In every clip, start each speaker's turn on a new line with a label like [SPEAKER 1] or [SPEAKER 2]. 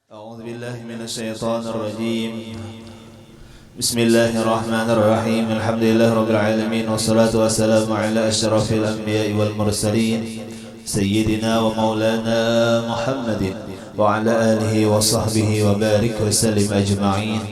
[SPEAKER 1] أعوذ بالله من الشيطان الرجيم. بسم الله الرحمن الرحيم. الحمد لله رب العالمين، والصلاة والسلام على أشرف الأنبياء والمرسلين سيدنا ومولانا محمد وعلى آله وصحبه وبارك وسلم أجمعين.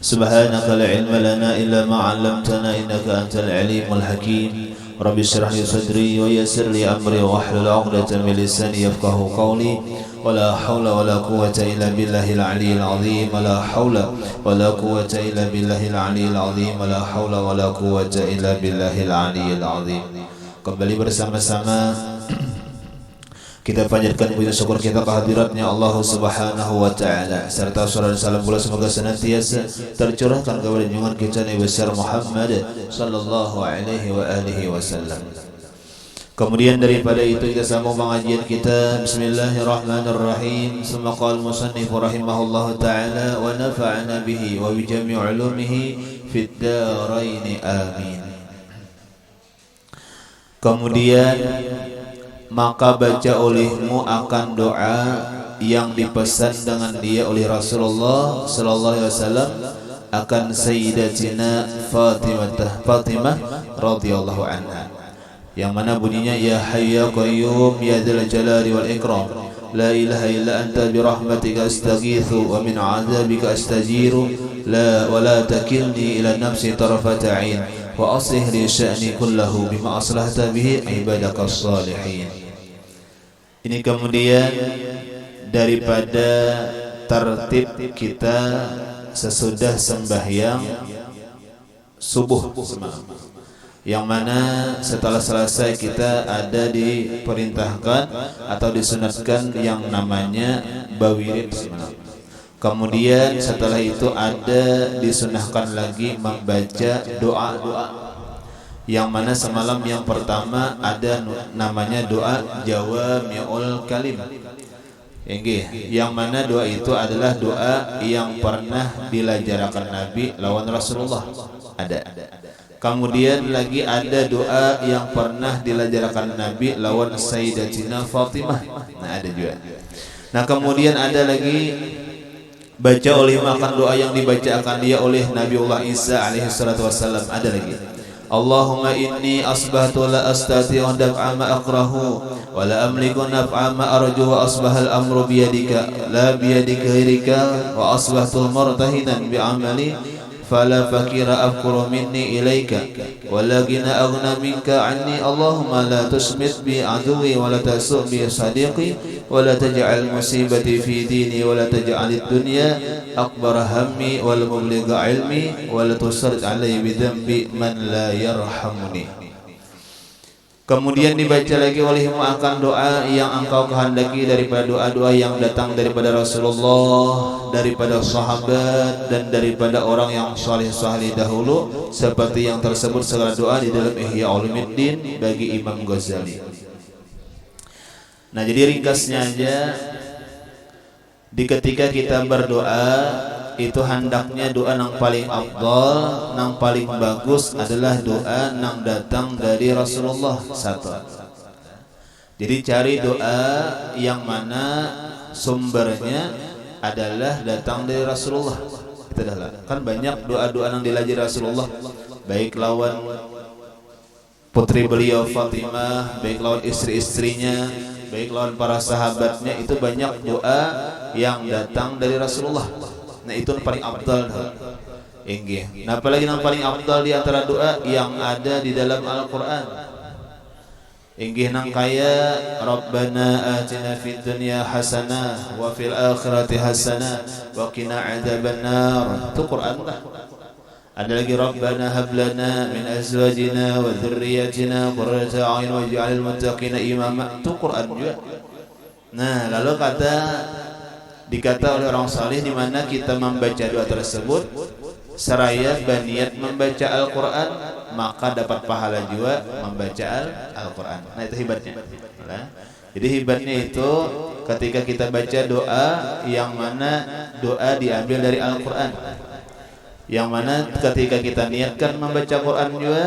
[SPEAKER 1] سبحانك لا علم لنا إلا ما علمتنا إنك أنت العليم الحكيم. رب اشرح لي صدري ويسر لي أمري واحلل عقدة من لساني يفقهوا قولي. ولا حول ولا قوة إلا بالله العلي العظيم. ولا حول ولا قوة إلا بالله العلي العظيم. ولا حول ولا قوة إلا بالله العلي العظيم. Kembali bersama-sama kita panjatkan puji syukur kita kehadiratnya Allah Subhanahu wa taala, serta salawat dan salam pula semoga senantiasa tercurahkan kepada junjungan kita Nabi besar Muhammad sallallahu alaihi wa alihi wasallam. Kemudian daripada itu kita sambung pengajian kita. Bismillahirrahmanirrahim. Summa qala al-musannif rahimahullahu taala wa nafa'ana bihi wa bi jami' ulumihi fid dharain amin. Kemudian maka baca olehmu akan doa yang dipesan dengan dia oleh Rasulullah sallallahu alaihi wasallam akan Sayyidatina Fatimah radhiyallahu anha, yang mana bunyinya ya hayy ya qayyum ya dzal jalali wal ikram la ilaha illa anta bi rahmatika astaghitsu wa min 'adzabika astajiru la wa la takilni ila nafsi tarfata 'ain wa aslih li sya'ni kullahu bima aslahta bihi ibadakas salihin. Ini kemudian daripada tertib kita sesudah sembahyang subuh semalam, yang mana setelah selesai kita ada diperintahkan atau disunatkan yang namanya bawirid semalam. Kemudian setelah itu ada disunahkan lagi membaca doa-doa, yang mana semalam yang pertama ada namanya doa Jawami'ul Kalim, yang mana doa itu adalah doa yang pernah dilajarakan Nabi lawan Rasulullah, ada. Kemudian lagi ada doa yang pernah dilajarakan Nabi lawan Sayyidatina Fatimah, nah ada juga. Nah kemudian ada lagi baca oleh makan doa yang dibacakan dia oleh Nabiullah Isa alaihi salatu wassalam, ada lagi. Allahumma inni asbahtu la astati'u daf'a ma akrahu wa la amliku naf'a ma arju wa asbahal amru biyadika la biyadika ghairika wa asbahtu murtahinan bi'amali fala fakira afkuru minni ilaika wala gina aghna minka anni. Allahumma la tusmit bi aduwi wa la tasu' bi sadiqi wa la taj'al musibati fi dini wa la taj'alid dunya akbar hammi wal mubligha ilmi wa la tusrid alayhi bi dhanbi man la yarhamuni. Kemudian dibaca lagi olehmu akan doa yang engkau kehendaki daripada doa-doa yang datang daripada Rasulullah, daripada sahabat, dan daripada orang yang saleh-saleh dahulu, seperti yang tersebut segala doa di dalam Ihya Ulumuddin bagi Imam Ghazali. Nah, jadi ringkasnya aja, di ketika kita berdoa itu hendaknya doa yang paling afdal, yang paling bagus adalah doa yang datang dari Rasulullah satu. Jadi cari doa yang mana sumbernya adalah datang dari Rasulullah. Itu adalah kan banyak doa-doa yang dilajari Rasulullah, baik lawan putri beliau Fatimah, baik lawan istri-istrinya, baik lawan para sahabatnya, itu banyak doa yang datang dari Rasulullah. Nah itu yang paling afdal. Nah apalagi yang paling afdal di antara doa yang ada di dalam Al-Quran. Nang kaya Rabbana atina fid dunya hasanah wa fil akhirati hasanah wa qina adzabannar. Itu Quran lah. Ada lagi Rabbana hab lana min azwajina wa dzurriyyatina qurrata a'yun waj'alil muttaqina imama. Itu Quran juga. Nah lalu dikata oleh orang saleh, di mana kita membaca doa tersebut seraya berniat membaca Al-Quran, maka dapat pahala juga membaca Al-Quran. Nah itu hebatnya. Jadi hebatnya itu ketika kita baca doa yang mana doa diambil dari Al-Quran, yang mana ketika kita niatkan membaca Quran juga,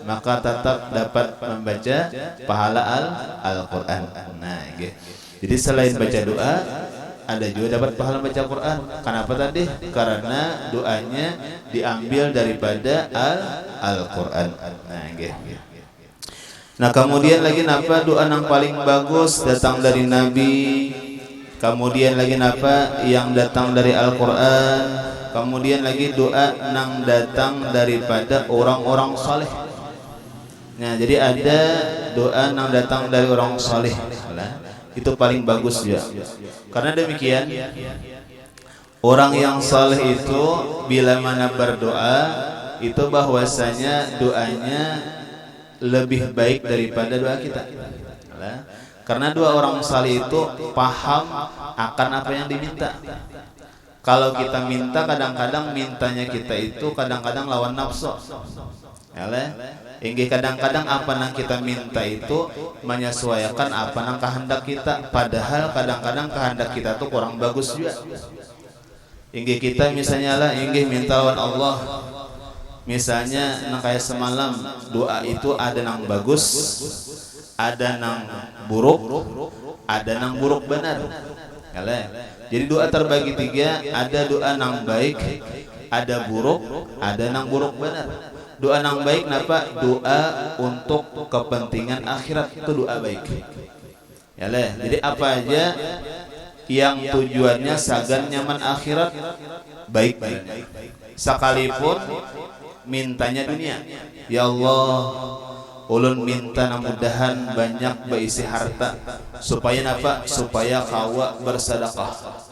[SPEAKER 1] maka tetap dapat membaca pahala Al-Quran. Nah, jadi selain baca doa, ada juga dapat pahala baca Quran. Kenapa tadi? Karena doanya diambil daripada Al-Quran. Nah, gitu. Nah, kemudian lagi napa doa yang paling bagus datang dari Nabi. Kemudian lagi napa yang datang dari Al-Quran. Kemudian lagi doa yang datang daripada orang-orang saleh. Nah, jadi ada doa yang datang dari orang saleh. Itu paling bagus ya. Karena demikian, orang yang saleh itu bila mana berdoa itu bahwasanya doanya lebih baik daripada doa kita. Karena dua orang saleh itu paham akan apa yang diminta. Kalau kita minta, kadang-kadang mintanya kita itu kadang-kadang lawan nafsu. Hingga kadang-kadang apa yang kita minta itu menyesuaikan apa yang kehendak kita. Padahal kadang-kadang kehendak kita tuh kurang bagus juga. Hingga kita misalnya lah, hingga minta lawan Allah. Misalnya kayak semalam doa itu ada yang bagus, ada yang buruk, ada yang buruk benar. Jadi doa terbagi tiga, ada doa yang baik, ada buruk, ada yang buruk benar. Doa yang baik napa? Doa untuk kepentingan akhirat, itu doa baik. Jadi apa aja yang tujuannya sagan nyaman akhirat baik. Sekalipun mintanya dunia, ya Allah, ulun minta mudahan banyak berisi harta supaya napa? Supaya kawa bersedekah.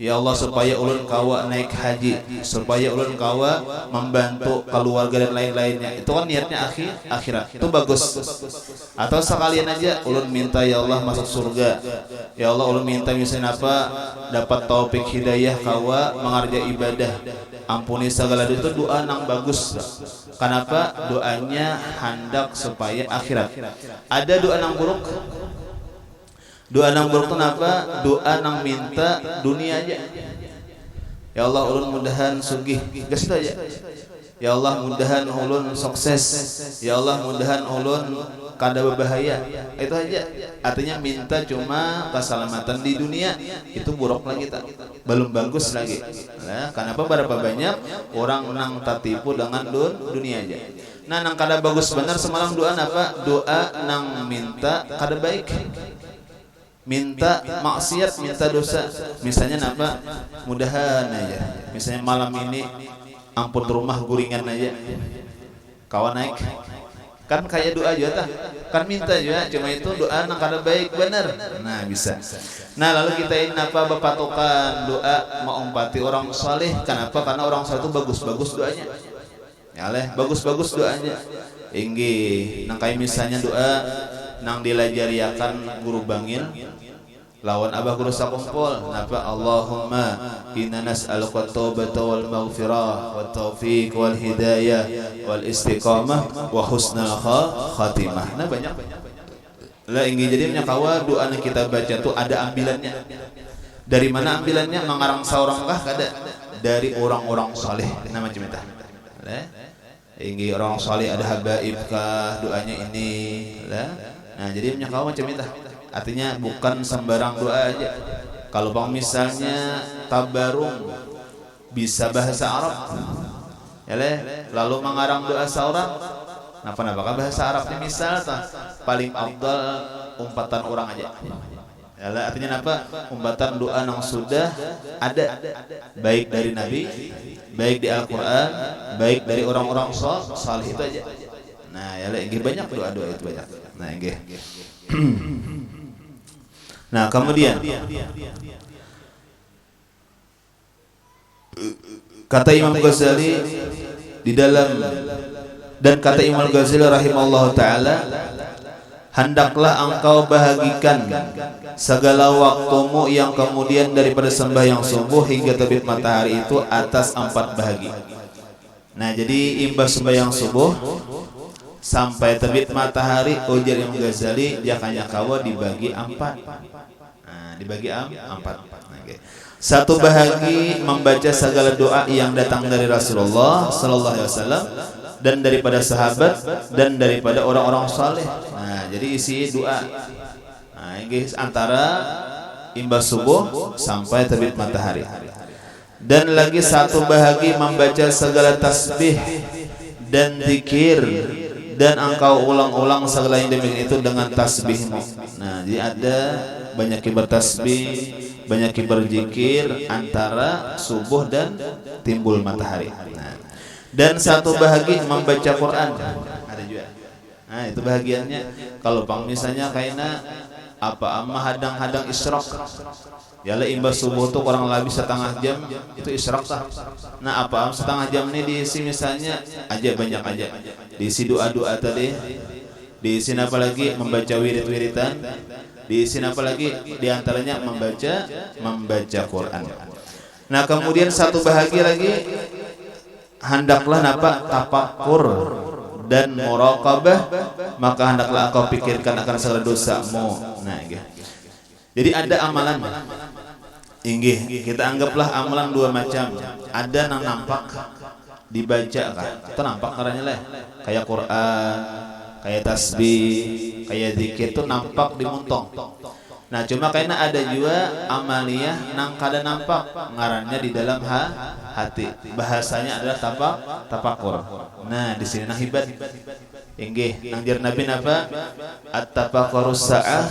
[SPEAKER 1] Ya Allah, supaya ulun kawa naik haji, supaya ulun kawa membantu keluarga dan lain-lainnya. Itu kan niatnya akhirat. Itu bagus. Atau sekalian aja ulun minta ya Allah masuk surga. Ya Allah, ulun minta misalnya apa? Dapat taufik hidayah kawa mengerjakan ibadah. Ampuni segala itu doa yang bagus. Kenapa? Doanya hendak supaya akhirat. Ada doa yang buruk. Doa yang buruk itu apa? Doa yang minta dunia aja. Ya Allah, ulun mudahan sugih, gas itu aja. Ya Allah, mudahan ulun sukses. Ya Allah, mudahan ulun kada berbahaya. Itu aja. Artinya minta cuma keselamatan di dunia. Itu buruk lagi tak? Belum bagus lagi. Nah, kenapa berapa banyak orang nang tertipu dengan dunia aja. Nah, nang kada bagus benar semalam doa apa? Doa nang minta kada baik. Minta maksiat, minta dosa. Misalnya apa? Mudahan aja. Misalnya malam ini ampun rumah guringan aja. Kawan naik. Kan kayak doa juga kan minta juga, cuma itu doa nang kada baik benar. Nah, bisa. Nah, lalu kita ini apa berpatokan doa mengumpati orang saleh. Kenapa? Karena orang saleh itu bagus-bagus doanya. Ya leh, bagus-bagus doanya. Inggih, nang kayak misalnya doa nang dilajariakan guru bangil lawan abah guru sakumpul napa? Allahumma inna nas'aluka taubata wal maghfirah wat taufiq wal hidayah wal istiqamah wa husnal khatimah. Nah, banyak lah inggih. Jadi nyakawa doa yang kita baca tuh ada ambilannya. Dari mana ambilannya? Mengarang seorang kah? Kada. Dari orang-orang saleh. Nah, macam itu. Inggih, orang saleh ada habaib kah doanya ini lah. Nah, jadi menyakawa macam itu. Artinya bukan sembarang doa aja. Kalau bang misalnya tabarung bisa bahasa Arab, ya lalu mengarang doa seorang, napa bahasa Arabnya misal paling afdal umpatan orang aja. Ya, artinya apa? Umpatan doa yang sudah ada, baik dari Nabi, baik di Al-Quran, baik dari orang-orang saleh itu aja. Nah, ya banyak doa-doa itu banyak. Nah, nah, kemudian kata Imam Ghazali di dalam, dan kata Imam Ghazali rahimahullah ta'ala, hendaklah engkau bahagikan segala waktumu yang kemudian daripada sembahyang subuh hingga terbit matahari itu atas 4 bahagi. Nah, jadi imbas sembahyang subuh sampai terbit matahari, ujar Imam Ghazali, jakanya kawa dibagi 4. Nah, dibagi 4. Satu bahagi membaca segala doa yang datang dari Rasulullah sallallahu alaihi wasallam dan daripada sahabat dan daripada orang-orang saleh. Nah, jadi isi doa. Nah, ini antara imbas subuh sampai terbit matahari. Dan lagi satu bahagi membaca segala tasbih dan zikir, dan engkau ulang-ulang segala yang demikian itu dengan tasbihmu. Nah, jadi ada banyak bertasbih, banyak berzikir antara subuh dan timbul matahari. Nah, dan satu bahagi membaca Quran. Ada juga. Nah, itu bahagiannya. Kalau bang misalnya kayaknya apa hadang-hadang isyraq. Yalah imbas subuh tuh kurang lebih setengah jam itu isyraq tah. Nah, apa setengah jam ini diisi misalnya aja banyak aja. Diisi doa-doa tadi. Diisi apa lagi membaca wirid-wiridan. Diisi apa lagi diantaranya membaca Quran. Nah, kemudian satu bahagia lagi hendaklah tafakur dan muraqabah, maka hendaklah engkau pikirkan akan segala dosamu. Nah, gitu. Jadi ada amalan. Inggih, kita anggaplah amalan dua macam. Ada yang nampak dibaca kan. Itu nampak caranya lah. Kayak Quran, kayak tasbih, kayak zikir itu nampak dimuntong. Nah, cuma kayaknya ada juga amaliyah nang kada nampak, ngarannya di dalam hati. Bahasanya adalah tafakur. Nah, di sini nang hibat. Inggih, nang jar Nabi napa? At-tafakkurus sa'ah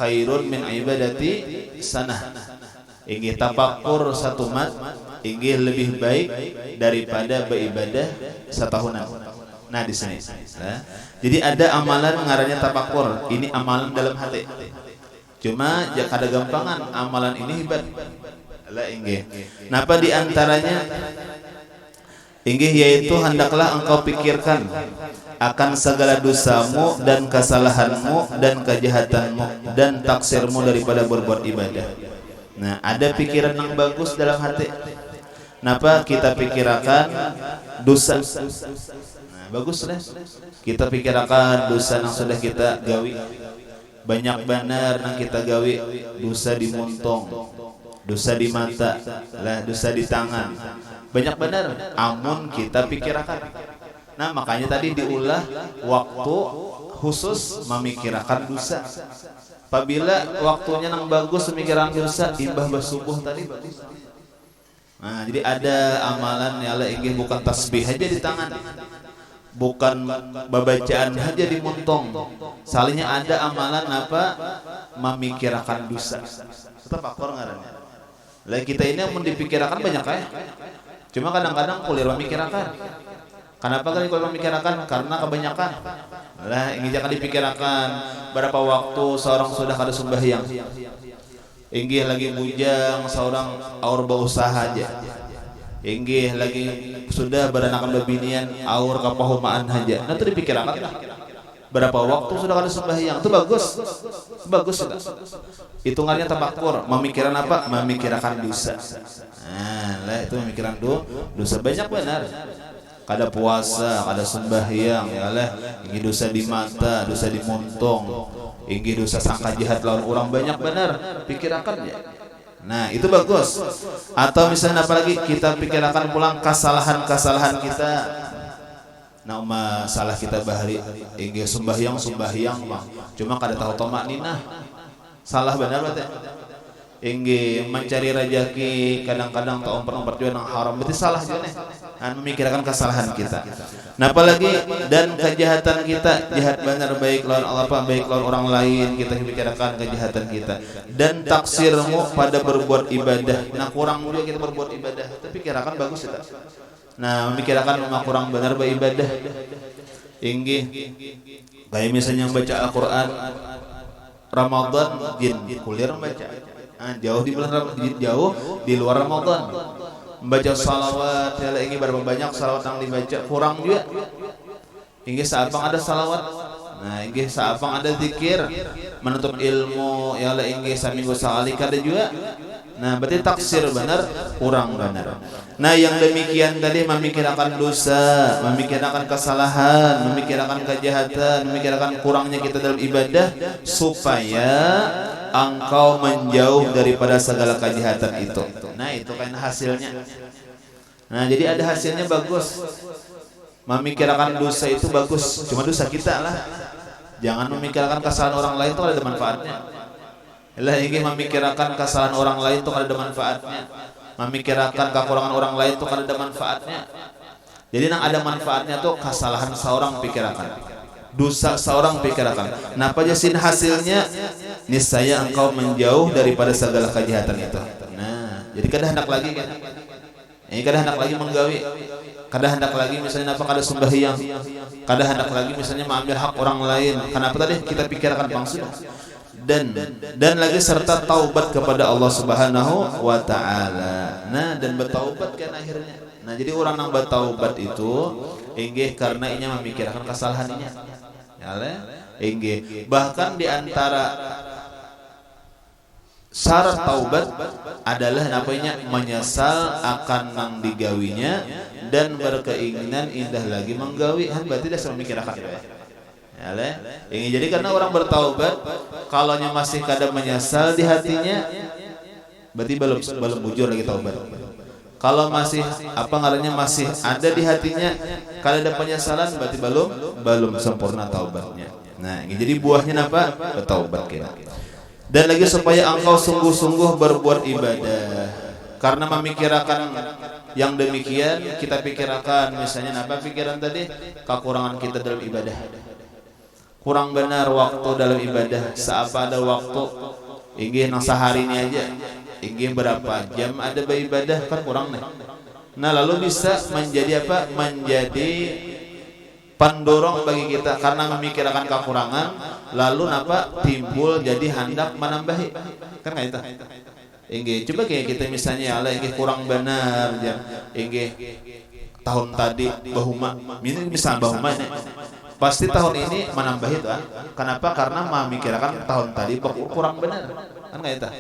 [SPEAKER 1] khairun min ibadati sanah. Inggih, tafakur satu mat inggih lebih baik daripada beribadah setahunan. Nah, di sini. Nah, jadi ada amalan ngarannya tafakur. Ini amalan dalam hati. Cuma ya kada gampangan amalan ini hebat. Lah inggih. Napa di antaranya? Inggih yaitu hendaklah engkau pikirkan akan segala dosamu dan kesalahanmu dan kejahatanmu dan taksirmu daripada berbuat ibadah. Nah, ada pikiran yang bagus dalam hati. Napa kita pikirkan dosa? Nah, bagus lah. Kita pikirkan dosa yang sudah kita gawi. Banyak benar yang kita gawi, dosa di muntong, dosa di mata, lah dosa di tangan. Banyak benar. Amun kita pikirkan. Nah, makanya tadi diulah waktu khusus memikirkan dosa. Apabila waktunya yang bagus memikirkan dosa, imbah bersubuh tadi bagus. Nah, jadi ada amalan ya Allah ingin bukan tasbih aja di tangan, bukan babacaan aja di muntong. Salahnya ada amalan apa? Memikirkan dosa. Tetap faktor ngarannya. Lah kita ini yang dipikirkan banyak ya. Cuma kadang-kadang kulir memikirkan. Kenapa kali kalau memikirkan? Karena kebanyakan. Lah ini jangan dipikirkan berapa waktu seorang sudah kada sembahyang. Inggih lagi bujang seorang aur berusaha aja. Inggih lagi sudah beranakan bebinian aur kapahumaan aja. Nah itu dipikirkan. Berapa waktu sudah kada sembahyang? Itu bagus. Bagus sudah. Hitungannya tafakur, memikirkan apa? Memikirkan dosa. Nah, lah itu memikirkan dosa banyak benar. Kada puasa, kada sembahyang, ya lah. Ini dosa di mata, dosa di montong, ini dosa sangka jahat lawan orang banyak benar. Pikirkan ya. Nah itu bagus. Atau misalnya apalagi kita pikirkan pulang kesalahan-kesalahan kita. Nah masalah kita bahari, ini sembahyang mah. Cuma kada tahu tomak ninah. Salah benar berarti. Inggi mencari rezeki kadang-kadang tak umpar-umpar juga yang haram, berarti salah juga nih. Memikirkan kesalahan kita. Nah apalagi dan kejahatan kita, jahat benar baik lawan Allah apa baik lawan orang lain, kita memikirkan kejahatan kita. Dan taksirmu pada berbuat ibadah. Nah kurang juga kita berbuat ibadah, tapi kirakan bagus kita. Nah memikirkan memang kurang benar beribadah. Inggi kayak misalnya baca Al-Quran Ramadan jin kulir baca. Jauh di bulan Ramadan, jauh di luar Ramadan. Membaca salawat, ya ini berapa banyak salawat yang dibaca kurang juga. Ini saapang ada salawat. Nah, ini saapang ada zikir, menuntut ilmu, ya ini seminggu sekali kada juga. Nah, berarti taksir benar, kurang benar. Nah, yang demikian tadi memikirkan dosa, memikirkan kesalahan, memikirkan kejahatan, memikirkan kurangnya kita dalam ibadah supaya engkau menjauh daripada segala kejahatan itu. Nah, itu kan hasilnya. Nah, jadi ada hasilnya bagus. Memikirkan dosa itu bagus, cuma dosa kita lah. Jangan memikirkan kesalahan orang lain itu ada manfaatnya. Lah ingin memikirkan kesalahan orang lain itu kada ada manfaatnya. Memikirkan kekurangan orang lain itu kada ada manfaatnya. Jadi nang ada manfaatnya tuh kesalahan seorang pikirkan, dosa seorang pikirkan. Napa jasin hasilnya? Niscaya engkau menjauh daripada segala kejahatan itu. Nah, jadi kada hendak lagi kan. Ini kada hendak lagi menggawi. Kada hendak lagi misalnya apa kada sembahyang. Kada hendak lagi misalnya mengambil hak orang lain. Kenapa tadi kita pikirkan langsung? Dan lagi serta taubat kepada Allah Subhanahu wa taala. Nah, dan bertaubat kan akhirnya. Nah, jadi orang yang bertaubat itu inggih karena inya memikirkan kesalahannya. Ya inggih. Bahkan di antara syarat taubat adalah namanya menyesal akan nang digawinya dan berkeinginan indah lagi menggawi. Berarti dah memikirkan ya. Ini jadi karena orang bertaubat kalaunya masih kada menyesal di hatinya berarti belum bujur lagi taubat. Kalau masih apa ngarannya masih ada di hatinya kada ada penyesalan berarti belum sempurna taubatnya. Nah, ini jadi buahnya apa? Bertaubat kita. Dan lagi supaya engkau sungguh-sungguh berbuat ibadah. Karena memikirkan yang demikian kita pikirkan misalnya apa pikiran tadi kekurangan kita dalam ibadah. Kurang benar waktu dalam ibadah. Seapa ada waktu inggih nang sehari ini aja inggih berapa jam ada beribadah kan kurang nih. Nah lalu bisa menjadi apa? Menjadi pendorong bagi kita karena memikirkan kekurangan lalu napa timbul jadi hendak menambahi kan kayak itu. Inggih coba kayak kita misalnya ala inggih kurang benar jam inggih tahun tadi bahuma ini misal bahuma ini pasti tahun ini menambah itu kenapa? Karena memikirkan tahun tadi kurang benar kan kayak itu.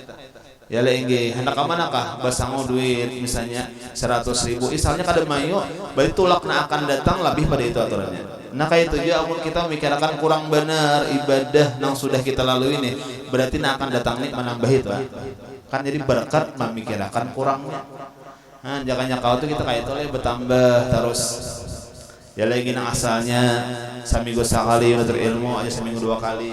[SPEAKER 1] Ya lah inggih hendak ka manakah basango duit misalnya 100.000 misalnya kada mayo berarti tulakna akan datang lebih pada itu aturannya. Nah kayak itu juga amun kita memikirkan kurang benar ibadah yang sudah kita lalui ini berarti nak akan datang nih menambah itu kan jadi berkat memikirkan kurangnya. Nah jangan kau tuh kita kayak itu lah bertambah terus. Ya lagi nang asalnya seminggu sekali untuk ilmu aja seminggu 2 kali.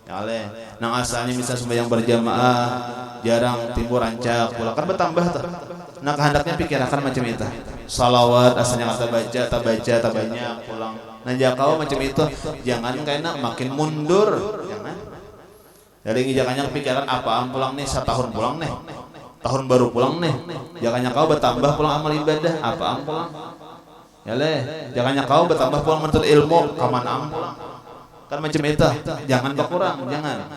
[SPEAKER 1] Ya le, nang asalnya misal sembahyang berjamaah jarang timbul rancak pula kan bertambah tuh. Nah kehendaknya pikirkan macam itu. Salawat asalnya kata baca tak banyak pulang. Nah jakau macam itu jangan kayaknya makin mundur. Jangan. Jadi jangan pikiran apaan pulang nih setahun pulang nih. Tahun baru pulang nih. Jangan kau bertambah pulang amal ibadah apaan pulang. Ya le, jangan kau bertambah pulang menuntut ilmu kamana pulang. Kan macam itu, jangan berkurang, jangan.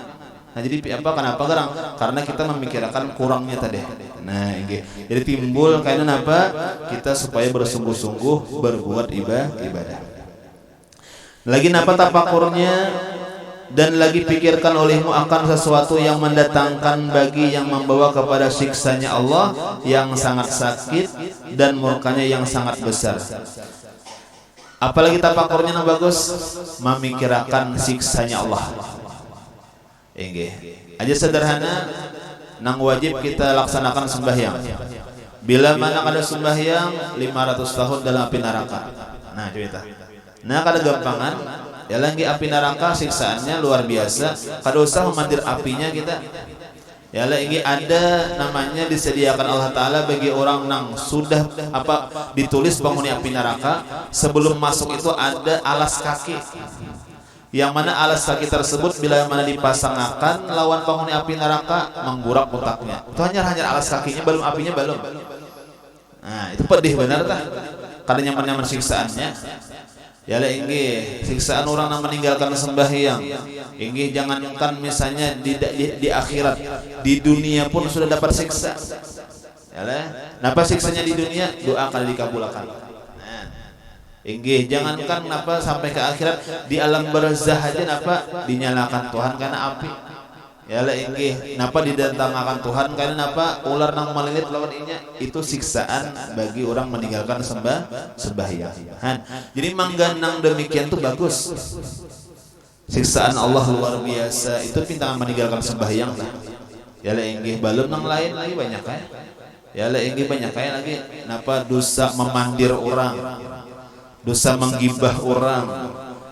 [SPEAKER 1] Nah jadi apa kenapa gerang? Karena kita memikirkan kurangnya tadi. Nah, ini. Jadi timbul kaitan apa? Kita supaya bersungguh-sungguh berbuat ibadah. Lagi napa tafakurnya dan lagi pikirkan olehmu akan sesuatu yang mendatangkan bagi yang membawa kepada siksanya Allah yang sangat sakit dan murkanya yang sangat besar. Apalagi tafakurnya yang bagus memikirkan siksanya Allah. Inggih. Aja sederhana nang wajib kita laksanakan sembahyang. Bila mana ada sembahyang 500 tahun dalam api neraka. Nah, cerita. Nah, kada gampangan ya lagi api neraka siksaannya luar biasa. Kada usah memandir apinya kita. Ya lah ini ada namanya disediakan Allah Ta'ala bagi orang yang sudah apa ditulis penghuni api neraka sebelum masuk itu ada alas kaki yang mana alas kaki tersebut bila mana dipasangkan lawan penghuni api neraka menggurak otaknya itu hanya alas kakinya belum apinya belum. Nah itu pedih benar tak karena nyaman siksaannya. Ya lah inggih siksaan orang yang meninggalkan sembahyang. Inggih jangankan misalnya di akhirat, di dunia pun sudah dapat siksa. Ya lah, napa siksanya di dunia? Doa akan dikabulkan. Nah, inggih jangankan napa sampai ke akhirat, di alam barzah aja napa dinyalakan Tuhan karena api. Ya lah inggih napa didatangkan Tuhan karena napa ular nang melilit lawan inya itu siksaan bagi orang meninggalkan sembahyang. Jadi mangganang demikian tuh bagus. Siksaan Allah luar biasa itu pintangan meninggalkan sembahyang lah. Ya lah inggih balum nang lain lagi banyak kan. Ya lah inggih banyak kayak lagi napa dosa memandir orang, dosa menggibah orang,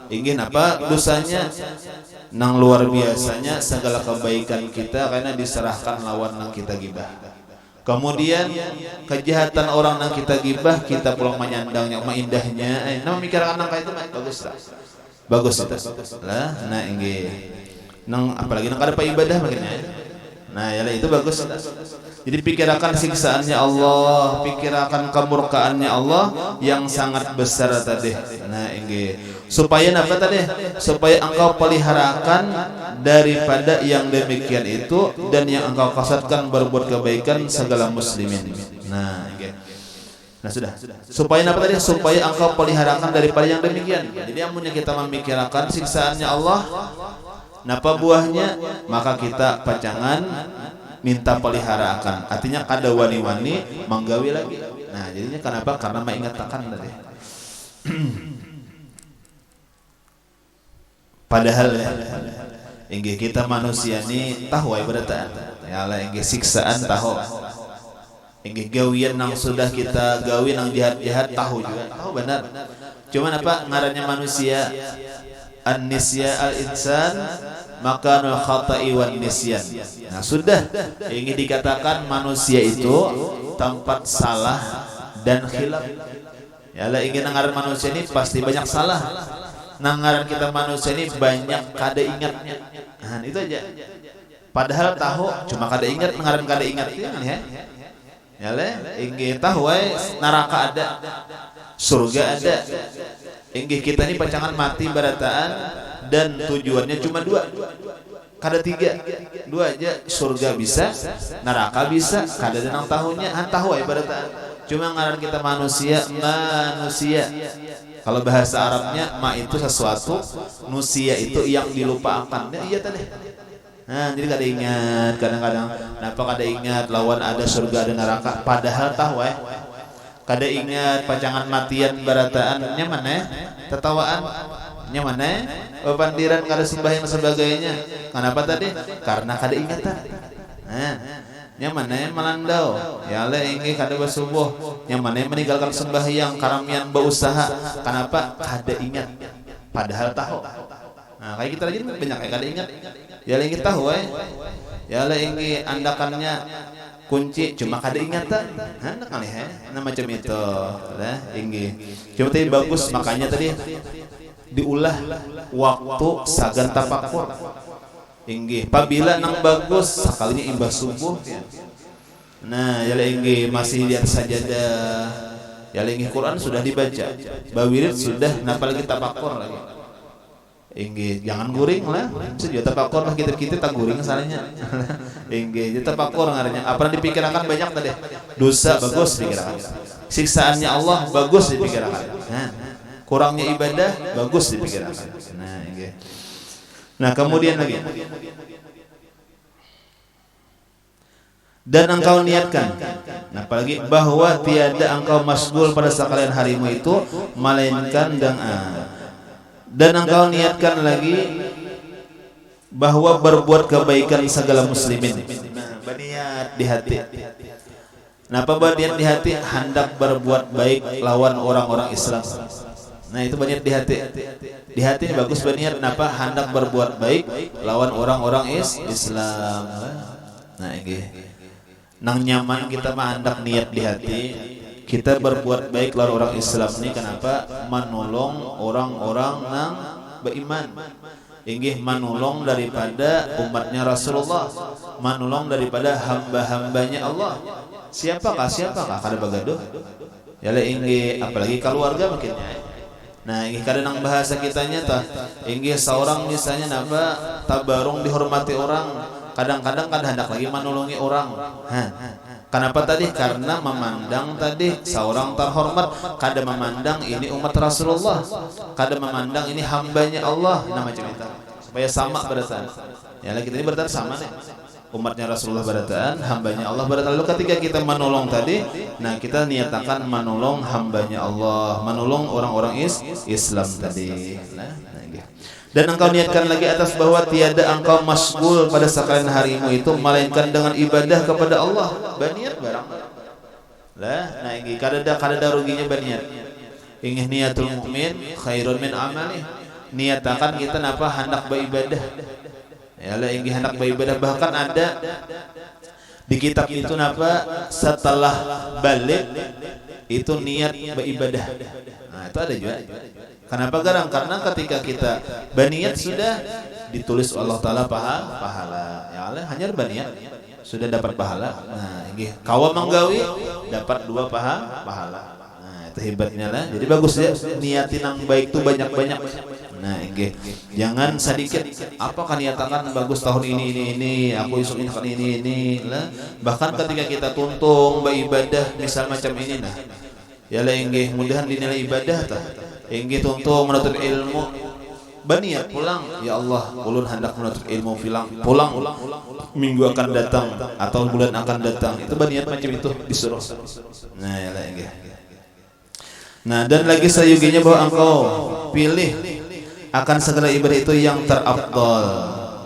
[SPEAKER 1] Ingin apa dosanya nang luar biasanya segala kebaikan kita karena diserahkan lawan nang kita gibah. Kemudian kejahatan orang nang kita gibah kita pulang menyandangnya indahnya. Nama mikirkan nang itu bagus tak? Bagus itu lah. Nah inggih nang apalagi nang kada ibadah makanya. Nah ya itu bagus. Jadi pikirkan siksaannya Allah, pikirkan kemurkaannya Allah yang sangat besar tadi. Nah inggih supaya apa tadi? Supaya engkau peliharakan daripada yang demikian itu dan yang engkau kasatkan berbuat kebaikan segala muslimin. Nah inggih. Nah sudah. Supaya apa tadi? Supaya engkau peliharakan daripada yang demikian. Jadi amunnya kita memikirkan siksaannya Allah, napa buahnya? Maka kita pacangan minta peliharakan. Artinya kada wani-wani manggawi lagi. Nah jadinya kenapa? Karena mengatakan tadi. Padahal inggih kita manusia ini tahu ibadatan. Ya Allah inggih siksaan tahu. Inggih gawian nang sudah kita gawi nang jahat-jahat tahu juga. Tahu benar. Cuman apa ngarannya manusia? An-nisya al-insan makanul khata'i wan nisyan. Nah sudah ingin dikatakan manusia itu tempat salah dan khilaf. Ya Allah ingin ngaran manusia ini pasti banyak salah. Ngaran kita manusia ini banyak kada ingatnya. Nah itu aja. Padahal tahu cuma kada ingat ngaran kada ingat ya. Ya Allah ingin tahu neraka ada, surga ada. Inggih kita ini pacangan mati barataan dan tujuannya cuma dua, kada tiga, dua aja. Surga bisa, neraka bisa, kada denang tahunya, tahu barataan. Cuma ngaran kita manusia. Kalau bahasa Arabnya ma itu sesuatu, nusia itu yang dilupakan. Ya, iya tadi. Nah jadi kada ingat, kadang-kadang kenapa kada ingat lawan ada surga ada neraka, padahal tahu kada ingat pacangan matian barataan nyaman tetawaan nyaman pandiran kada sembahyang sebagainya. Kenapa tadi? Karena kada ingat nyaman melandau ya Allah ingin kada bersubuh nyaman meninggalkan sembahyang karamian berusaha. Kenapa? Kada ingat padahal tahu. Nah kayak kita lagi banyak kada ingat ya ingin tahu ya Allah ingin andakannya kunci cuma kada ingatan. Nah macam itu lah inggih. Cuma tadi bagus makanya tadi diulah waktu sagan tapakur inggih. Pabila nang bagus sekalinya imbah subuh. Nah ya inggih masih lihat sajadah ya inggih Quran sudah dibaca, bawirid sudah, napa lagi tapakur lagi. Inggih jangan guring lah, sejuta tapakur lah kita tak guring salahnya. Inggih tapakur ngarannya apa yang dipikirkan banyak tadi. Dosa bagus dipikirkan, siksaannya Allah bagus dipikirkan, kurangnya ibadah bagus dipikirkan. Nah inggih. Nah kemudian lagi dan engkau niatkan, nah apalagi bahwa tiada engkau masgul pada sekalian harimu itu melainkan dan engkau niatkan lagi bahwa berbuat kebaikan segala muslimin. Berniat di hati. Nah apa berniat di hati? Hendak berbuat baik lawan orang-orang Islam. Nah itu berniat di hati. Di hati ini bagus berniat. Kenapa? Hendak berbuat baik lawan orang-orang Islam. Nah ini nang nyaman kita mah hendak niat di hati. Kita berbuat baik lawan orang Islam ini kenapa? Menolong orang-orang yang beriman. Inggih menolong daripada umatnya Rasulullah, menolong daripada hamba-hambanya Allah. Siapakah kada bagaduh. Ya le inggih apalagi keluarga makinnya. Nah inggih kadang bahasa kitanya tah inggih seorang misalnya napa tabarung dihormati orang, kadang-kadang kada hendak lagi menolongi orang. Kenapa tadi? Karena memandang tadi seorang terhormat, kada memandang ini umat Rasulullah, kada memandang ini hambanya Allah. Nah macam itu supaya sama berataan. Ya kita ini berataan sama nih. Umatnya Rasulullah berataan, hambanya Allah berataan. Lalu ketika kita menolong tadi, nah kita niatakan menolong hambanya Allah, menolong orang-orang Islam tadi. Dan engkau niatkan lagi atas bahwa tiada engkau masgul pada sekalian harimu itu melainkan dengan ibadah kepada Allah. Baniat barang lah. Nah ini kada ruginya baniat. Ingin niatul mukmin khairun min amalih. niatakan kita napa hendak beribadah. Ya lah inggih hendak beribadah, bahkan ada di kitab itu napa setelah balik itu niat beribadah. Nah, itu ada juga. Kenapa garang? Karena ketika kita berniat sudah ditulis Allah Taala pahala. Ya Allah hanya berniat sudah dapat pahala. Nah, inggih kawa manggawi dapat 2 pahala. Nah, itu hebatnya lah. Jadi bagus ya niatin yang baik itu banyak-banyak. Nah, inggih jangan sedikit. Apakah niatakan bagus tahun ini aku isuk ini lah. Bahkan ketika kita tuntung beribadah misal macam ini nah. Ya lah inggih mudahan dinilai ibadah tah. Inggih tuntung menuntut ilmu berniat pulang, ya Allah ulun hendak menuntut ilmu pulang minggu akan datang atau bulan akan datang, itu berniat macam itu disuruh. Nah ya lah inggih. Nah dan lagi sayuginya bahwa engkau pilih akan segala ibadah itu yang terafdal.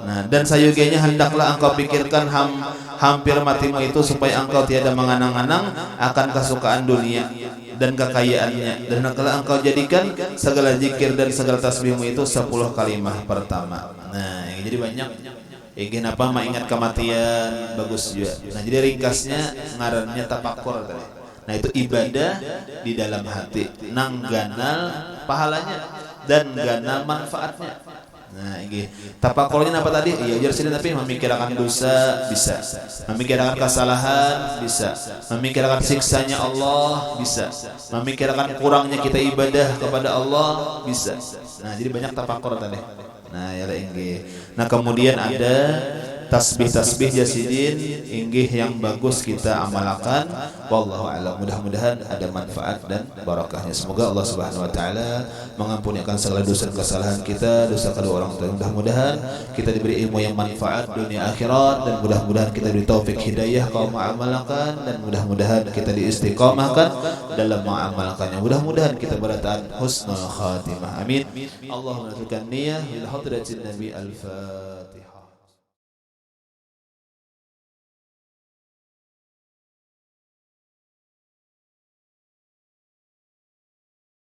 [SPEAKER 1] Nah dan sayuginya hendaklah engkau pikirkan hampir matimu itu supaya engkau tiada menganang-anang akan kesukaan dunia dan kekayaannya, dan kalau engkau jadikan segala zikir dan segala tasbihmu itu 10 kalimah pertama. Nah ini jadi banyak ingin apa mengingat kematian bagus juga. Nah jadi ringkasnya ngarannya tapakur tadi. Nah itu ibadah di dalam hati nang ganal pahalanya dan ganal manfaatnya. Nah ini tapakurnya apa tadi? Iya ujar sini tapi memikirkan dosa bisa, memikirkan kesalahan bisa, memikirkan siksanya Allah bisa, memikirkan kurangnya kita ibadah kepada Allah bisa. Nah jadi banyak tapakur tadi. Nah ya inggih. Nah kemudian ada tasbih jasidin inggih yang bagus kita amalkan. Wallahu a'lam. Mudah-mudahan ada manfaat dan barakahnya. Semoga Allah Subhanahu wa taala mengampuni akan segala dosa kesalahan kita, dosa kedua orang tua. Mudah-mudahan kita diberi ilmu yang manfaat dunia akhirat, dan mudah-mudahan kita diberi taufik hidayah kaum mengamalkan, dan mudah-mudahan kita diistiqamahkan dalam mengamalkannya. Mudah-mudahan kita bertahan husnul khatimah. Amin. Allahumma latukan niyah bil hadratin nabi al-fatihah.